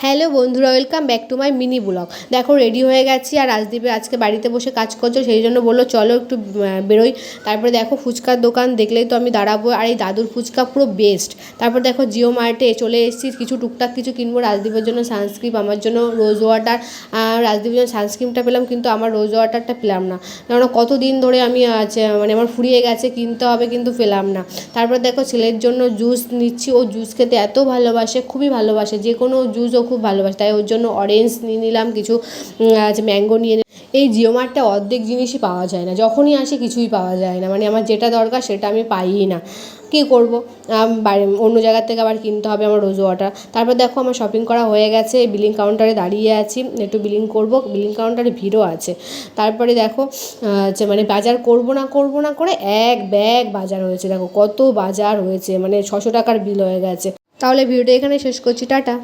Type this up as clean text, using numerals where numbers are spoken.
Hello বন্ধুরা, welcome back to my mini blog. দেখো ready হয়ে গেছি, আর রাজদীপের আজকে বাড়িতে বসে কাজ করছো, সেই জন্য বললো চলো একটু বেরোই। তারপরে দেখো ফুচকার দোকান দেখলেই তো আমি দাঁড়াবো, আর এই দাদুর ফুচকা পুরো বেস্ট। তারপর দেখো জিও মার্টে চলে এসেছি, কিছু টুকটাক কিছু কিনবো। রাজদীপের জন্য সানস্ক্রিন, আমার জন্য রোজ ওয়াটার। রাজদীপের জন্য সানস্ক্রিনটা পেলাম, কিন্তু আমার রোজ ওয়াটারটা পেলাম না, কারণ কতদিন ধরে আমি মানে আমার ফুরিয়ে গেছে, কিনতে হবে কিন্তু পেলাম না। তারপর দেখো ছেলের জন্য জুস নিচ্ছি, ও জুস খেতে এত ভালোবাসে, খুবই ভালোবাসে, যে কোনো জুস ও খুব ভালোবাসে, তাই ওর জন্য অরেঞ্জ নিয়ে নিলাম, কিছু ম্যাঙ্গো নিয়ে নিলাম। এই জিও মার্টে অর্ধেক জিনিসই পাওয়া যায় না, যখনই আসি কিছুই পাওয়া যায় না, মানে আমার যেটা দরকার সেটা আমি পাইই না। কী করবো, অন্য জায়গার থেকে আবার কিনতে হবে আমার রোজ ওয়াটার। তারপর দেখো আমার শপিং করা হয়ে গেছে, বিলিং কাউন্টারে দাঁড়িয়ে আছি, একটু বিলিং করব, বিলিং কাউন্টারে ভিড়ও আছে। তারপরে দেখো মানে বাজার করব না করে এক ব্যাগ বাজার হয়েছে, দেখো কত বাজার হয়েছে, মানে 600 টাকার বিল হয়ে গেছে। তাহলে ভিডিওটা এখানে শেষ করছি, টাটা।